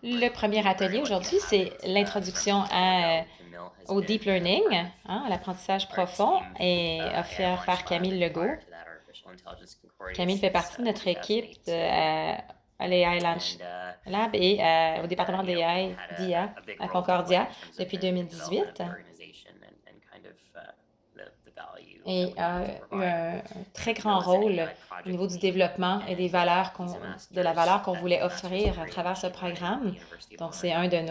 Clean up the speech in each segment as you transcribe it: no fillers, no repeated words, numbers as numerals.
Le premier atelier aujourd'hui, c'est l'introduction au deep learning, hein, à l'apprentissage profond, et offert par Camille Legault. Camille fait partie de notre équipe à l'AI Lab et au département d'IA à Concordia depuis 2018 et a eu un très grand rôle au niveau du développement et de la valeur qu'on voulait offrir à travers ce programme. Donc, c'est un des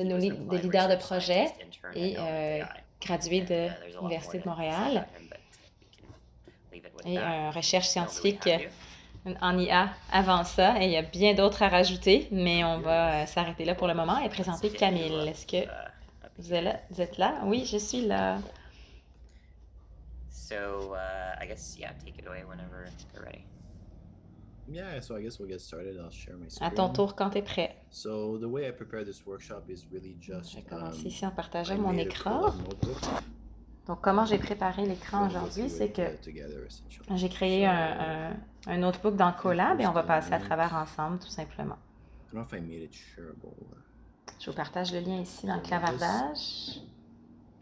leaders de projet et gradué de l'Université de Montréal et recherche scientifique en IA avant ça. Et il y a bien d'autres à rajouter, mais on va s'arrêter là pour le moment et présenter Camille. Est-ce que vous êtes là? Oui, je suis là. Yeah, so I guess we'll get started. I'll share my À ton screen. tour quand tu es prêt. So the way I prepare this workshop is really Je vais just commencer ici en partageant I mon made a écran. Colab notebook Donc, comment j'ai préparé l'écran that we'll go aujourd'hui, through c'est it que together essentially. j'ai créé un notebook dans Colab et on va passer à travers ensemble, tout simplement. I don't know if I made it shareable. Je vous partage le lien ici dans le clavardage.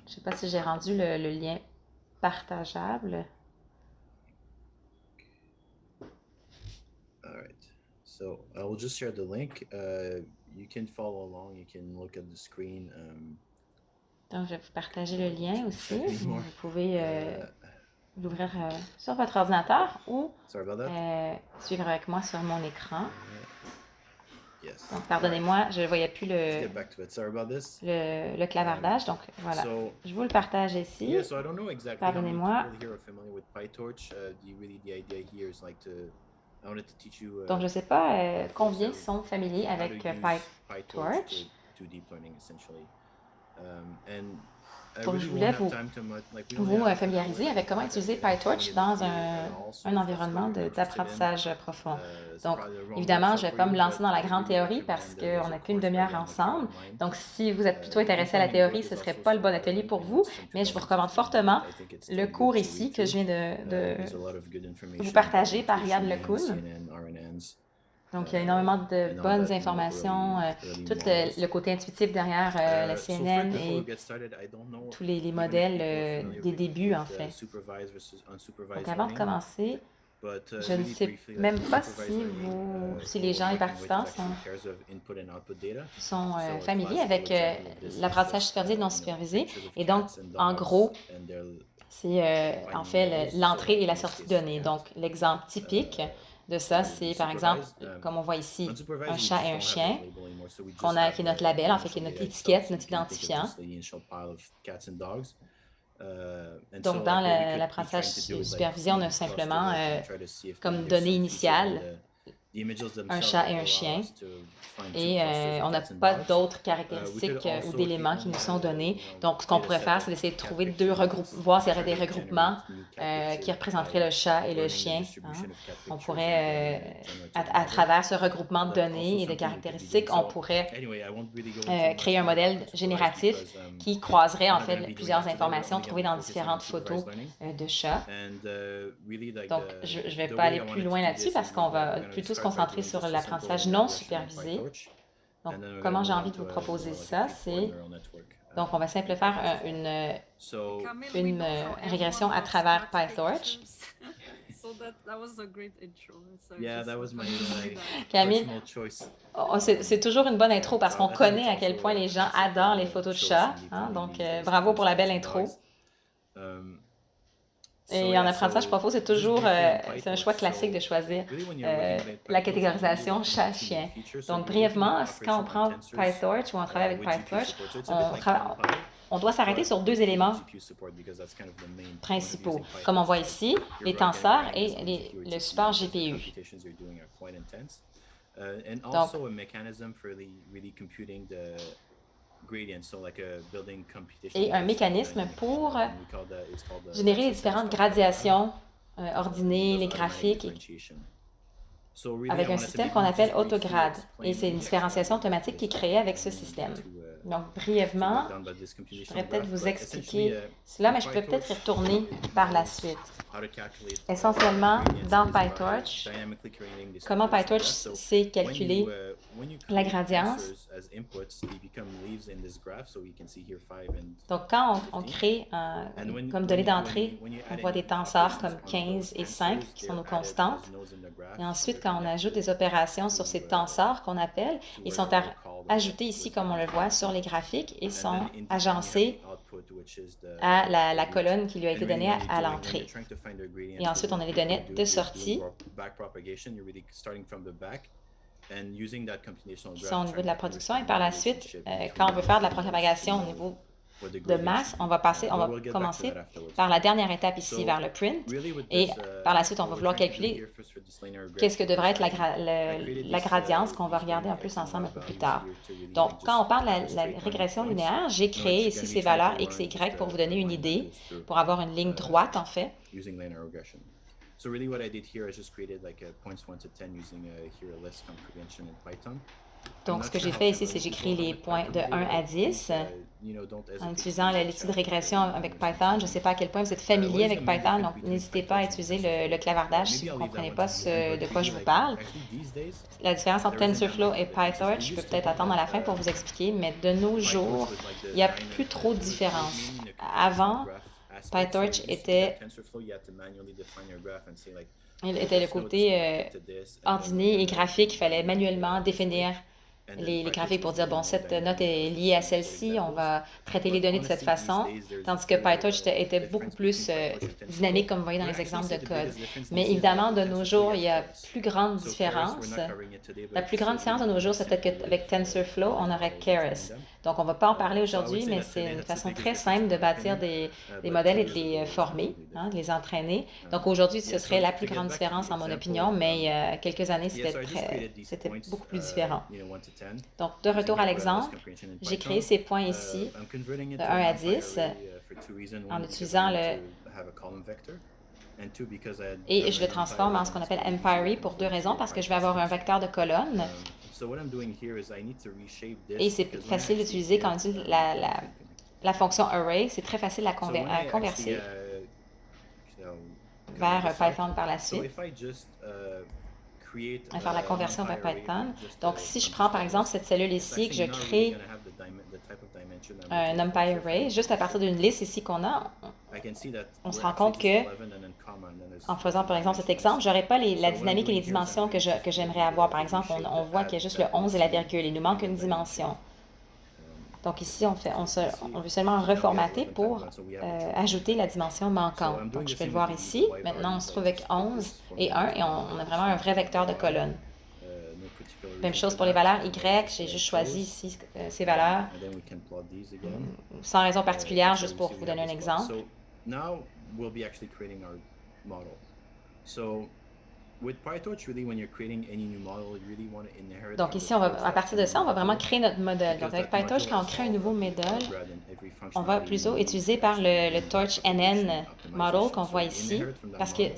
Je ne sais pas si j'ai rendu le lien partageable. All right. So I will just share the link. You can follow along. You can look at the screen. Donc, je vais vous partager le lien aussi. Vous Anymore. pouvez l'ouvrir sur votre ordinateur ou Sorry about that. suivre avec moi sur mon écran. Yes. Donc, pardonnez-moi, je ne voyais plus Let's get back to it. Sorry about this. le clavardage. Donc, voilà. Je vous le partage ici. Yeah, so I don't know exactly Pardonnez-moi. how many people here are familiar with PyTorch. The idea here is like I wanted to teach you. Donc, je ne sais pas combien sont familiers how avec to use PyTorch. to deep learning essentially. Donc, je voulais vous familiariser avec comment utiliser PyTorch dans un environnement d'apprentissage profond. Donc, évidemment, je ne vais pas me lancer dans la grande théorie parce qu'on n'a qu'une demi-heure ensemble. Donc, si vous êtes plutôt intéressé à la théorie, ce ne serait pas le bon atelier pour vous, mais je vous recommande fortement le cours ici que je viens de vous partager par Yann LeCun. Donc, il y a énormément de bonnes informations, tout le côté intuitif derrière la CNN et tous les modèles des débuts, en fait. Donc, avant de commencer, je ne sais même pas si les gens, les participants sont familiers avec l'apprentissage supervisé et non supervisé. Et donc, en gros, c'est en fait l'entrée et la sortie de données. Donc, l'exemple typique de ça, c'est par exemple, comme on voit ici, un chat et un chien, qui est notre label, en fait, qui est notre étiquette, notre identifiant. Donc, dans l'apprentissage supervisé, on a simplement comme donnée initiale un chat et un chien. Et on n'a pas d'autres caractéristiques ou d'éléments qui nous sont donnés. Donc, ce qu'on pourrait faire, c'est d'essayer de trouver voir s'il y aurait des regroupements qui représenteraient le chat et le chien. Hein. On pourrait, à travers ce regroupement de données et de caractéristiques, on pourrait créer un modèle génératif qui croiserait en fait plusieurs informations trouvées dans différentes photos de chats. Donc, je ne vais pas aller plus loin là-dessus parce qu'on va plutôt se concentrer sur l'apprentissage non supervisé. Donc, comment j'ai envie de vous proposer ça, c'est... Donc, on va simplement faire une régression à travers PyTorch. Camille, c'est toujours une bonne intro parce qu'on connaît à quel point les gens adorent les photos de chats. Hein? Donc, bravo pour la belle intro. Et en apprentissage profond, c'est un choix classique de choisir la catégorisation chat-chien. Donc, brièvement, quand on prend PyTorch ou on travaille avec PyTorch, on doit s'arrêter sur deux éléments principaux. Comme on voit ici, les tenseurs et le support GPU. Donc, et un mécanisme pour générer les différentes gradations ordonnées, les graphiques, avec un système qu'on appelle autograde. Et c'est une différenciation automatique qui est créée avec ce système. Donc, brièvement, je pourrais peut-être vous expliquer cela, mais je peux peut-être y retourner par la suite. Essentiellement, dans PyTorch, comment PyTorch sait calculer la gradience. Donc, quand on crée comme donnée d'entrée, on voit des tenseurs comme 15 et 5 qui sont nos constantes. Et ensuite, quand on ajoute des opérations sur ces tenseurs qu'on appelle, ils sont ajoutés ici, comme on le voit, sur les graphiques et sont agencés à la colonne qui lui a été donnée à l'entrée. Et ensuite, on a les données de sortie qui sont au niveau de la production. Et par la suite, quand on veut faire de la propagation au niveau de masse, on va commencer par la dernière étape ici, vers le print. Et par la suite, on va vouloir calculer qu'est-ce que devrait être la gradience qu'on va regarder en plus ensemble un peu plus tard. Donc, quand on parle de la régression linéaire, j'ai créé ici ces valeurs X et Y pour vous donner une idée, pour avoir une ligne droite en fait. So really what I did here, I just created like a points 1 to 10 using here a list comprehension in Python. Donc, ce que j'ai fait ici, c'est que j'ai créé les points de 1 à 10 en utilisant l'étude de régression avec Python. Je ne sais pas à quel point vous êtes familier avec Python, donc n'hésitez pas à utiliser le clavardage si vous ne comprenez pas de quoi je vous parle. La différence entre TensorFlow et PyTorch, je peux peut-être attendre à la fin pour vous expliquer, mais de nos jours, il n'y a plus trop de différence. Avant, PyTorch était le côté ordonné et graphique. Il fallait manuellement définir les graphiques pour dire, bon, cette note est liée à celle-ci, on va traiter les données de cette façon, tandis que PyTorch était beaucoup plus dynamique, comme vous voyez dans les exemples de code. Mais évidemment, de nos jours, il y a plus grande différence. La plus grande différence de nos jours, c'est peut-être qu'avec TensorFlow, on aurait Keras. Donc, on ne va pas en parler aujourd'hui, mais c'est une façon très simple de bâtir des modèles et de les former, de les entraîner. Donc, aujourd'hui, ce serait la plus grande différence, en mon opinion, mais il y a quelques années, c'était beaucoup plus différent. Donc, de retour à l'exemple, j'ai créé ces points ici, de 1 à 10, en utilisant et je le transforme en ce qu'on appelle Empire pour deux raisons, parce que je vais avoir un vecteur de colonne. Et c'est facile d'utiliser quand on utilise la fonction array. C'est très facile à converser vers Python par la suite. À faire la conversion vers Python. Donc, si je prends par exemple cette cellule ici, que je crée un NumPy array, juste à partir d'une liste ici qu'on a, on se rend compte que, en faisant par exemple cet exemple, je n'aurai pas la dynamique et les dimensions que j'aimerais avoir. Par exemple, on voit qu'il y a juste le 11 et la virgule. Il nous manque une dimension. Donc ici, on veut seulement reformater pour ajouter la dimension manquante. Donc je peux le voir ici. Maintenant, on se trouve avec 11 et 1 et on a vraiment un vrai vecteur de colonne. Même chose pour les valeurs Y, j'ai juste choisi ici ces valeurs sans raison particulière, juste pour vous donner un exemple. Donc ici, à partir de ça, on va vraiment créer notre modèle. Donc avec PyTorch, quand on crée un nouveau modèle, on va plutôt utiliser par le TorchNN model qu'on voit ici, parce qu'il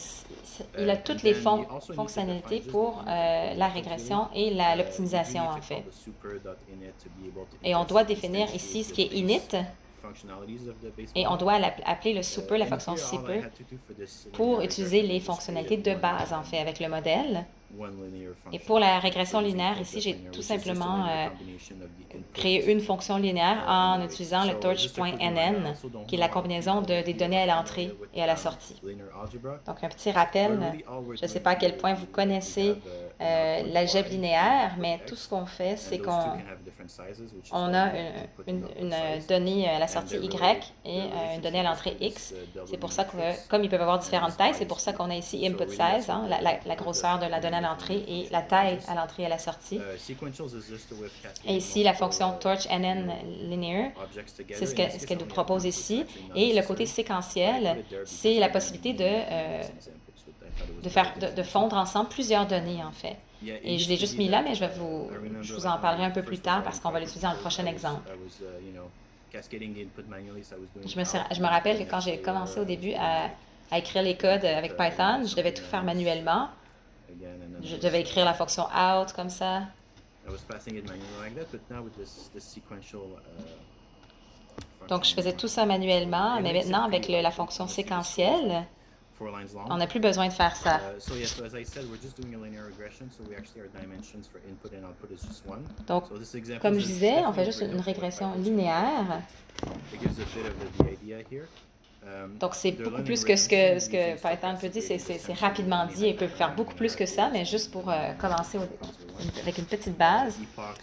a toutes les fonctionnalités pour la régression et l'optimisation en fait. Et on doit définir ici ce qui est init, et on doit appeler le super, la fonction super, pour utiliser les fonctionnalités de base, en fait, avec le modèle. Et pour la régression linéaire, ici, j'ai tout simplement créé une fonction linéaire en utilisant le torch.nn, qui est la combinaison des données à l'entrée et à la sortie. Donc, un petit rappel, je ne sais pas à quel point vous connaissez l'algèbre linéaire, mais tout ce qu'on fait, c'est qu'on a une donnée à la sortie Y et une donnée à l'entrée X. C'est pour ça que, comme ils peuvent avoir différentes tailles, c'est pour ça qu'on a ici input size, la grosseur de la donnée à l'entrée et la taille à l'entrée et à la sortie. Et ici, la fonction torch.nn linear, c'est ce qu'elle nous propose ici. Et le côté séquentiel, c'est la possibilité de fondre ensemble plusieurs données, en fait. Et je l'ai juste mis là, mais je vous en parlerai un peu plus tard parce qu'on va l'utiliser dans le prochain exemple. Je me rappelle que quand j'ai commencé au début à écrire les codes avec Python, je devais tout faire manuellement. Je devais écrire la fonction out comme ça. Donc, je faisais tout ça manuellement, mais maintenant, avec la fonction séquentielle, on n'a plus besoin de faire ça. Donc, comme je disais, on fait juste une régression linéaire. Donc, c'est beaucoup plus que ce que Python peut dire. C'est rapidement dit et peut faire beaucoup plus que ça, mais juste pour commencer avec une petite base.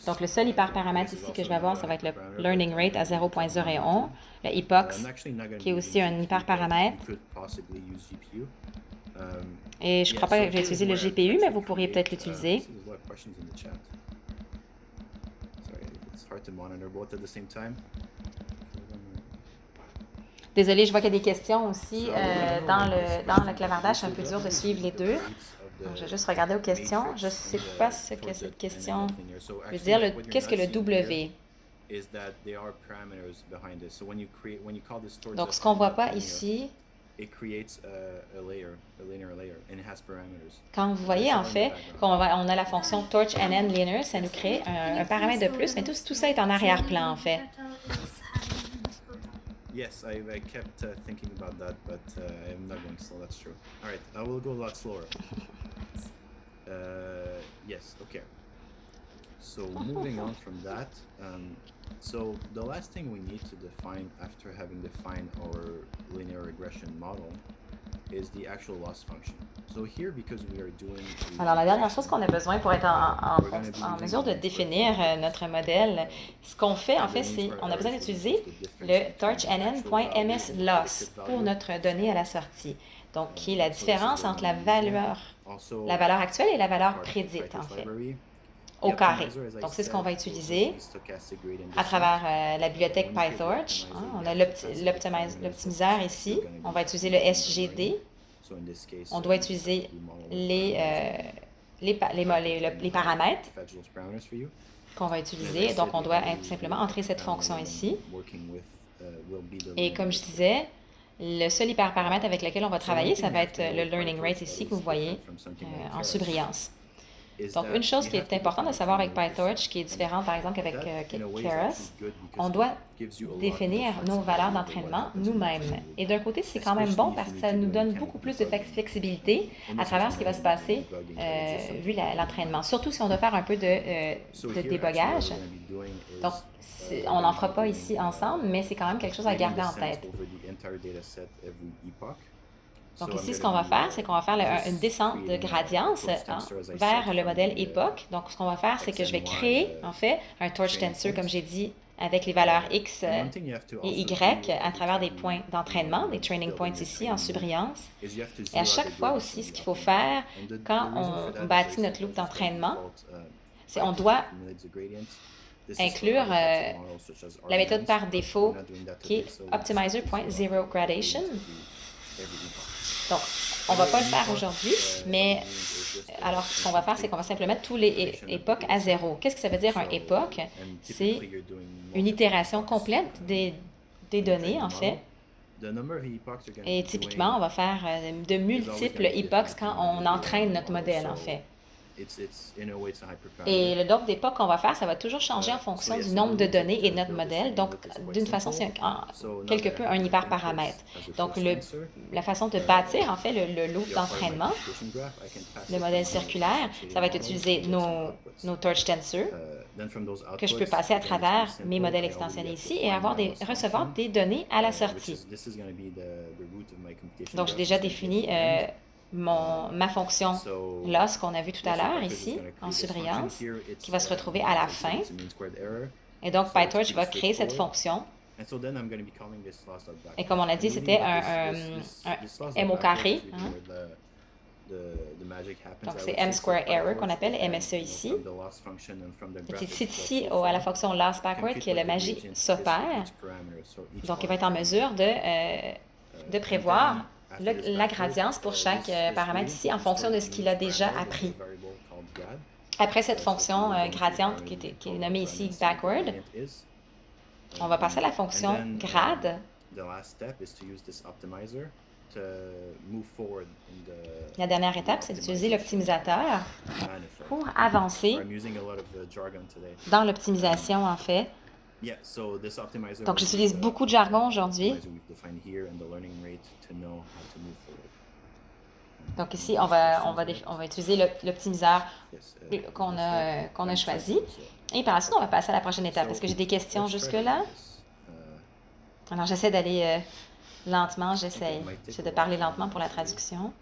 Donc, le seul hyperparamètre ici que je vais avoir, ça va être le learning rate à 0.01, le epochs, qui est aussi un hyperparamètre. Et je ne crois pas que j'ai utilisé le GPU, mais vous pourriez peut-être l'utiliser. Désolée, je vois qu'il y a des questions aussi dans le clavardage. C'est un peu dur de suivre les deux. Donc, je vais juste regarder aux questions. Je ne sais pas ce que cette question veut dire. Qu'est-ce que le W? Donc, ce qu'on ne voit pas ici, quand vous voyez en fait qu'on a la fonction torch_nn linear, ça nous crée un paramètre de plus, mais tout ça est en arrière-plan en fait. Yes, I kept thinking about that, but I'm not going slow. That's true. All right, I will go a lot slower. Yes, okay. So moving on from that, so the last thing we need to define after having defined our linear regression model is the actual loss function. So here, because we are doing... Alors, la dernière chose qu'on a besoin pour être en mesure de définir notre modèle, ce qu'on fait, en fait, c'est qu'on a besoin d'utiliser le torch_nn.msLoss pour notre donnée à la sortie. Donc, qui est la différence entre la valeur actuelle et la valeur prédite, en fait, au carré. Donc, c'est ce qu'on va utiliser à travers la bibliothèque PyTorch. On a l'optimiseur ici. On va utiliser le SGD. On doit utiliser les paramètres qu'on va utiliser. Donc, on doit simplement entrer cette fonction ici. Et comme je disais, le seul hyperparamètre avec lequel on va travailler, ça va être le learning rate ici que vous voyez en surbrillance. Donc, une chose qui est importante de savoir avec PyTorch, qui est différente par exemple avec Keras, on doit définir nos valeurs d'entraînement nous-mêmes. Et d'un côté, c'est quand même bon parce que ça nous donne beaucoup plus de flexibilité à travers ce qui va se passer vu l'entraînement. Surtout si on doit faire un peu de débogage. Donc, on n'en fera pas ici ensemble, mais c'est quand même quelque chose à garder en tête. Donc ici, ce qu'on va faire, c'est qu'on va faire une descente de gradience vers le modèle Epoch. Donc, ce qu'on va faire, c'est que je vais créer, en fait, un torch tensor, comme j'ai dit, avec les valeurs X et Y à travers des points d'entraînement, des training points ici en surbrillance. Et à chaque fois aussi, ce qu'il faut faire quand on bâtit notre loop d'entraînement, c'est qu'on doit inclure la méthode par défaut qui est optimizer.zeroGradation. Donc, on ne va pas le faire aujourd'hui, mais alors ce qu'on va faire, c'est qu'on va simplement mettre tous les époques à 0. Qu'est-ce que ça veut dire un époque? C'est une itération complète des données, en fait. Et typiquement, on va faire de multiples epochs quand on entraîne notre modèle, en fait. Et le nombre d'époques qu'on va faire, ça va toujours changer en fonction du nombre de données et de notre modèle. Donc, d'une façon, c'est quelque peu un hyperparamètre. Donc, la façon de bâtir, en fait, le loop d'entraînement, le modèle circulaire, ça va être utiliser nos torch tensors que je peux passer à travers mes modèles extensionnés ici et recevoir des données à la sortie. Donc, j'ai déjà défini ma fonction loss qu'on a vu tout à l'heure ici, en surbrillance, qui va se retrouver à la fin. Et donc, PyTorch va créer cette fonction. Et comme on a dit, c'était un M au carré. Donc, c'est M²error qu'on appelle MSE ici. C'est ici à la fonction last backward que la magie s'opère. Donc, il va être en mesure de prévoir la gradience pour chaque paramètre ici en fonction de ce qu'il a déjà appris. Après cette fonction gradiente qui est nommée ici backward, on va passer à la fonction grade. La dernière étape, c'est d'utiliser l'optimisateur pour avancer dans l'optimisation, en fait. Donc, j'utilise beaucoup de jargon aujourd'hui. Donc ici, on va utiliser l'optimiseur qu'on a choisi. Et par la suite, on va passer à la prochaine étape. Est-ce que j'ai des questions jusque-là? Alors, j'essaie d'aller lentement. J'essaie de parler lentement pour la traduction.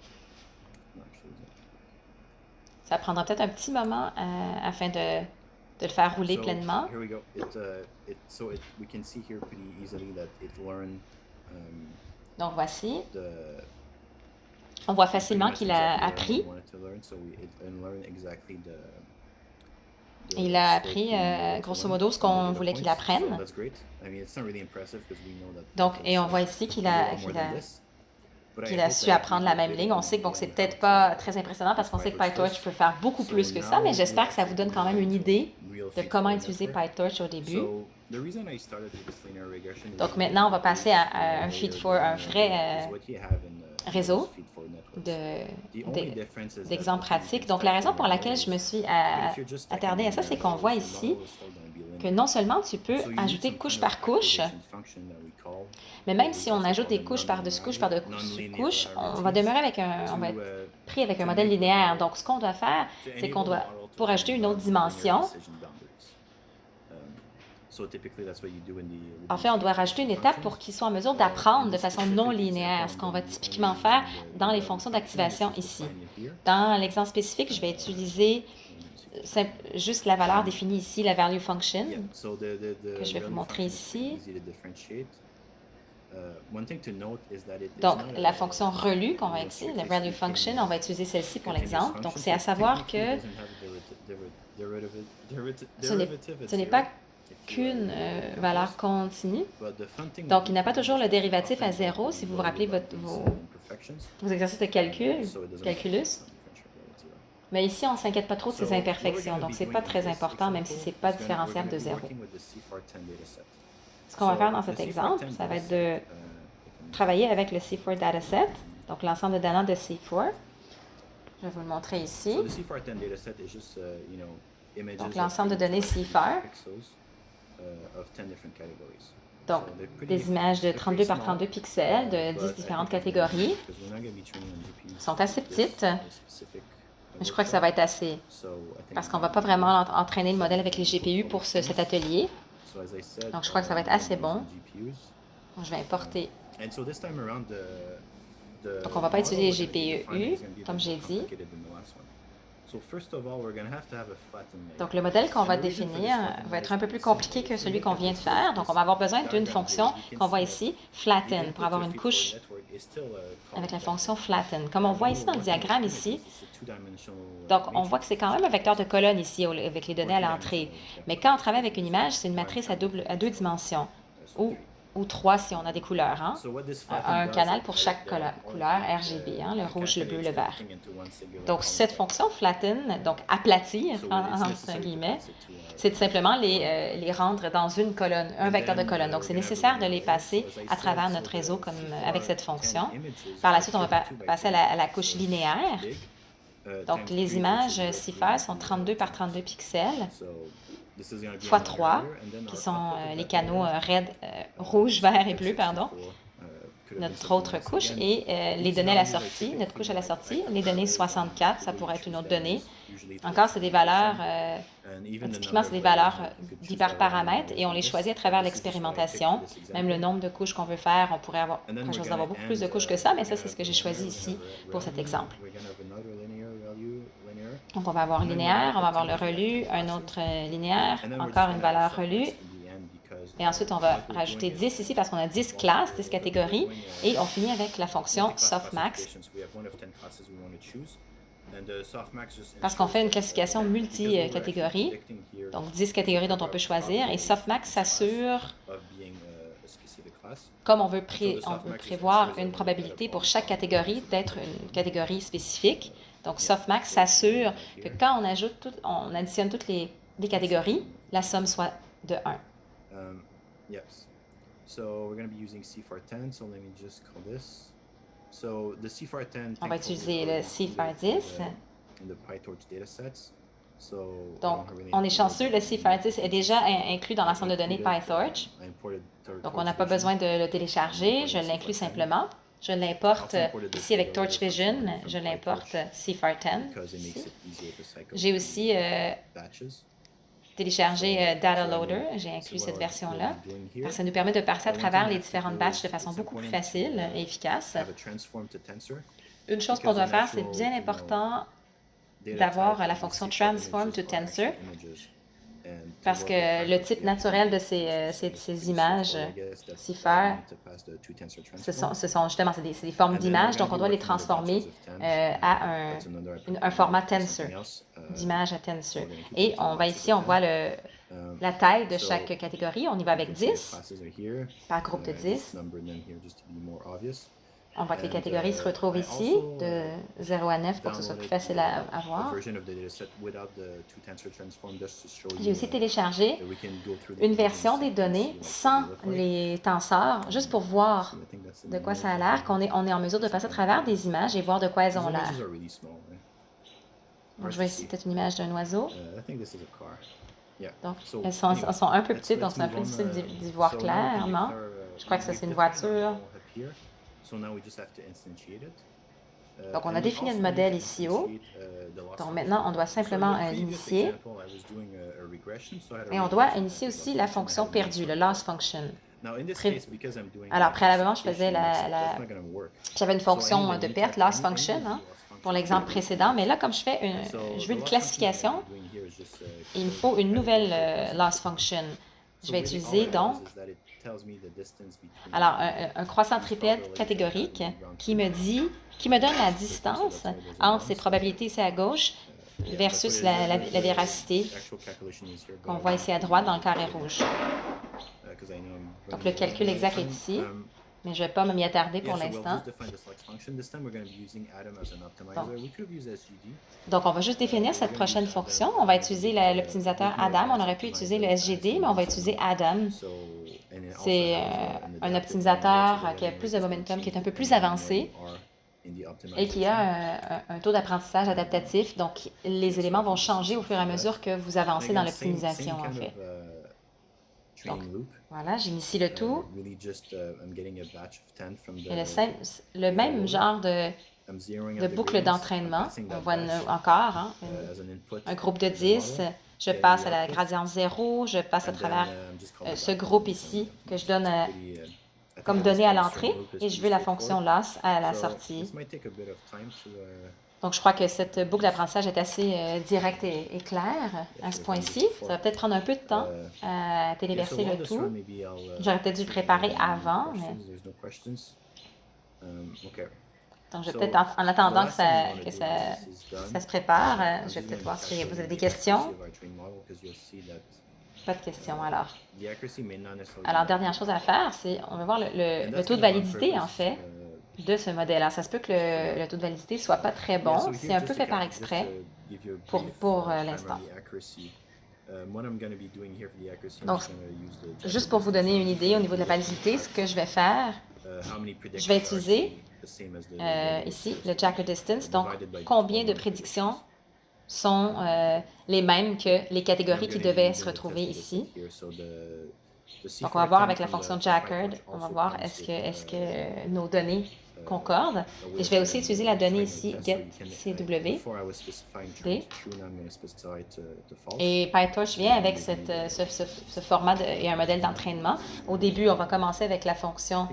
Ça prendra peut-être un petit moment afin de le faire rouler pleinement. Donc, voici. On voit facilement qu'il a appris. Et il a appris, grosso modo, ce qu'on voulait qu'il apprenne. Donc, et on voit ici qu'il a su apprendre la même ligne. On sait que c'est peut-être pas très impressionnant parce qu'on sait que PyTorch peut faire beaucoup plus que ça, mais j'espère que ça vous donne quand même une idée de comment utiliser PyTorch au début. Donc maintenant, on va passer à un vrai réseau d'exemples pratiques. Donc la raison pour laquelle je me suis attardée à ça, c'est qu'on voit ici que non seulement tu peux ajouter couche par couche, mais même si on ajoute des couches par-dessus couche par-dessus couche, on va être pris avec un modèle linéaire. Donc ce qu'on doit faire, c'est qu'on doit, pour ajouter une autre dimension, en fait, on doit rajouter une étape pour qu'il soit en mesure d'apprendre de façon non linéaire, ce qu'on va typiquement faire dans les fonctions d'activation ici. Dans l'exemple spécifique, je vais utiliser juste la valeur définie ici, la value function, que je vais vous montrer ici. Donc, la fonction relue qu'on va utiliser, la value function, on va utiliser celle-ci pour l'exemple. Donc, c'est à savoir que ce n'est pas qu'une valeur continue. Donc, il n'a pas toujours le dérivatif à 0 si vous vous rappelez vos exercices de calculus. Mais ici, on ne s'inquiète pas trop de ces imperfections, donc ce n'est pas très important, même si ce n'est pas différenciable de 0. Ce qu'on va faire dans cet exemple, ça va être de travailler avec le C4 dataset, donc l'ensemble de données de C4. Je vais vous le montrer ici. Donc, l'ensemble de données CIFAR. Donc, des images de 32 par 32 pixels de 10 différentes catégories. Elles sont assez petites, mais je crois que ça va être assez, parce qu'on ne va pas vraiment entraîner le modèle avec les GPU pour cet atelier. Donc, je crois que ça va être assez bon. Donc, je vais importer. Donc, on ne va pas utiliser les GPU, comme j'ai dit. Donc, le modèle qu'on va définir va être un peu plus compliqué que celui qu'on vient de faire. Donc, on va avoir besoin d'une fonction qu'on voit ici, flatten, pour avoir une couche avec la fonction flatten. Comme on voit ici dans le diagramme ici, donc on voit que c'est quand même un vecteur de colonne ici avec les données à l'entrée. Mais quand on travaille avec une image, c'est une matrice à deux dimensions, ou 3 si on a des couleurs. Hein? Un canal pour chaque couleur RGB, le rouge, le bleu, le vert. Donc, cette fonction flatten, donc aplatir, entre guillemets, c'est simplement les rendre dans une colonne, un vecteur de colonne. Donc, c'est nécessaire de les passer à travers notre réseau comme avec cette fonction. Par la suite, on va passer à la couche linéaire. Donc, les images CIFAR sont 32 par 32 pixels fois 3, qui sont les canaux rouge, vert et bleu, pardon, notre autre couche, et les données à la sortie, notre couche à la sortie, les données 64, ça pourrait être une autre donnée. Encore, c'est des valeurs, typiquement, c'est des valeurs d'hyperparamètres, et on les choisit à travers l'expérimentation. Même le nombre de couches qu'on veut faire, on pourrait avoir quelque chose d'avoir beaucoup plus de couches que ça, mais ça, c'est ce que j'ai choisi ici pour cet exemple. Donc, on va avoir linéaire, on va avoir le relu, un autre linéaire, encore une valeur relue. Et ensuite, on va rajouter 10 ici parce qu'on a 10 classes, 10 catégories. Et on finit avec la fonction softmax. Parce qu'on fait une classification multi-catégories. Donc, 10 catégories dont on peut choisir. Et softmax s'assure, comme on veut prévoir une probabilité pour chaque catégorie d'être une catégorie spécifique. Donc, softmax s'assure que quand on additionne toutes les catégories, la somme soit de 1. Yes. So we're going to be using C410, so let me just call this So the CFAR10 On va utiliser le CFAR10. in the PyTorch datasets. So Donc, on est chanceux, le CFAR10 est déjà inclus dans l'ensemble de données PyTorch. Donc, on n'a pas besoin de le télécharger, je l'inclus simplement. Je l'importe ici avec Torch Vision, je l'importe CFAR10. J'ai aussi téléchargé Data Loader, j'ai inclus cette version-là, parce que ça nous permet de passer à travers les différentes batches de façon beaucoup plus facile et efficace. Une chose qu'on doit faire, c'est bien important d'avoir la fonction Transform to Tensor, parce que le type naturel de ces images, CIFAR, ce sont justement des formes d'images, donc on doit les transformer à un format tensor, d'image à tensor. Et on va ici, on voit la taille de chaque catégorie. On y va avec 10, par groupe de 10. On voit que les catégories se retrouvent ici, de 0 à 9, pour que ce soit plus facile à voir. J'ai aussi téléchargé une version des données sans les tenseurs, juste pour voir de quoi ça a l'air, qu'on est en mesure de passer à travers des images et voir de quoi elles ont l'air. Donc, je vois ici peut-être une image d'un oiseau. Donc, elles sont un peu petites, donc c'est un peu difficile d'y voir clairement. Je crois que ça, c'est une voiture. Donc, on a défini le modèle ici haut. Donc, maintenant, on doit simplement l'initier. Et on doit initier aussi la fonction perdue, le loss function. Alors, préalablement, j'avais une fonction de perte, loss function, hein, pour l'exemple précédent. Mais là, comme je veux une classification, il me faut une nouvelle loss function. Je vais utiliser donc un croissant tripède catégorique qui me donne la distance entre ces probabilités ici à gauche versus la véracité qu'on voit ici à droite dans le carré rouge. Donc le calcul exact est ici, mais je ne vais pas m'y attarder pour l'instant. Donc, on va juste définir cette prochaine fonction. On va utiliser l'optimisateur Adam. On aurait pu utiliser le SGD, mais on va utiliser Adam. C'est un optimisateur qui a plus de momentum, qui est un peu plus avancé et qui a un taux d'apprentissage adaptatif. Donc, les éléments vont changer au fur et à mesure que vous avancez dans l'optimisation, en fait. Donc, voilà, j'initie le tout. Et le même genre de boucle d'entraînement, on voit encore un groupe de 10. Je passe à la gradient 0, je passe à travers ce groupe ici que je donne comme donnée à l'entrée et je veux la fonction loss à la sortie. Donc, je crois que cette boucle d'apprentissage est assez directe et claire à ce point-ci. Ça va peut-être prendre un peu de temps à téléverser le tout. J'aurais peut-être dû le préparer avant, mais... Donc, je vais peut-être, en attendant que ça se prépare, je vais peut-être voir si vous avez des questions. Pas de questions, alors. Alors, dernière chose à faire, c'est, on va voir le taux de validité, en fait, de ce modèle. Alors, ça se peut que le taux de validité ne soit pas très bon. C'est un peu fait par exprès pour l'instant. Donc, juste pour vous donner une idée au niveau de la validité, ce que je vais faire, je vais utiliser ici le Jacker Distance. Donc, combien de prédictions sont les mêmes que les catégories qui devaient se retrouver ici. Donc, on va voir avec la fonction Jacker, on va voir est-ce que nos données concordent. Et je vais aussi utiliser la donnée ici, getCW. Et PyTorch vient avec ce format et un modèle d'entraînement. Au début, on va commencer avec la fonction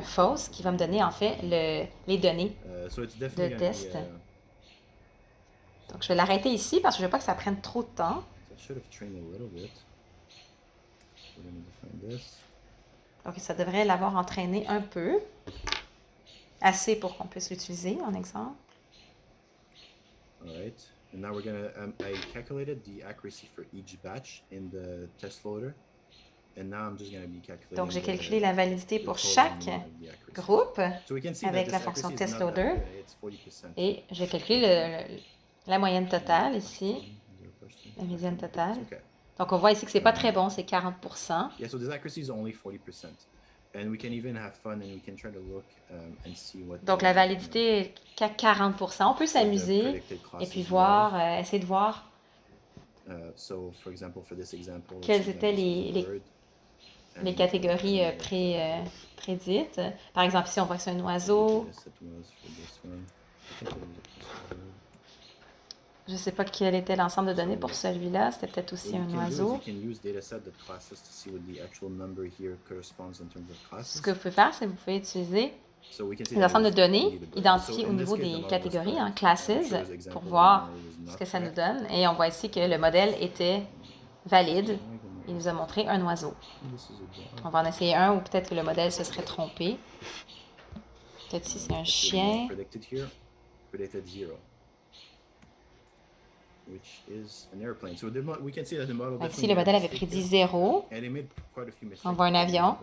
false qui va me donner en fait les données de test. Donc, je vais l'arrêter ici parce que je ne veux pas que ça prenne trop de temps. Donc, ça devrait l'avoir entraîné un peu. Assez pour qu'on puisse l'utiliser, en exemple. Alright. And now we're going to, I calculated the accuracy for each batch in the test loader. And now I'm just going to be calculating. Donc, j'ai calculé la validité pour chaque groupe avec la fonction testLoader. Et j'ai calculé la moyenne totale ici, la médiane totale. Donc, on voit ici que ce n'est pas très bon, c'est 40%. Yeah, so this accuracy is only 40%. And we can even have fun and we can try to look and see what Donc, la validité est qu'à 40%. On peut s'amuser et puis voir, essayer de voir so, for example, for this example, quelles étaient les catégories prédites. Par exemple, ici, on voit que c'est un oiseau. Je ne sais pas quel était l'ensemble de données pour celui-là. C'était peut-être aussi un oiseau. Ce que vous pouvez faire, c'est que vous pouvez utiliser l'ensemble de données identifiées au niveau des catégories, classes, pour voir ce que ça nous donne. Et on voit ici que le modèle était valide. Il nous a montré un oiseau. On va en essayer un ou peut-être que le modèle se serait trompé. Peut-être si c'est un chien. Ici, le modèle avait prédit 0. On voit un avion.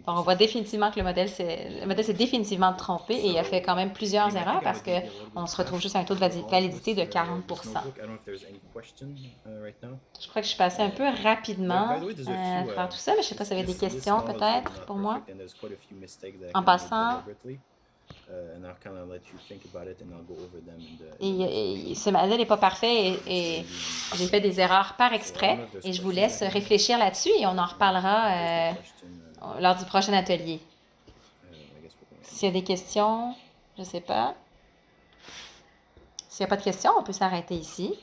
Donc, on voit définitivement que le modèle s'est définitivement trompé et il a fait quand même plusieurs erreurs parce qu'on se retrouve juste à un taux de validité de 40%. Je crois que je suis passée un peu rapidement à travers tout ça, mais je ne sais pas si vous avez des questions peut-être pour moi. En passant, et ce modèle n'est pas parfait et j'ai fait des erreurs par exprès et je vous laisse réfléchir là-dessus et on en reparlera lors du prochain atelier. S'il y a des questions, je ne sais pas. S'il n'y a pas de questions, on peut s'arrêter ici.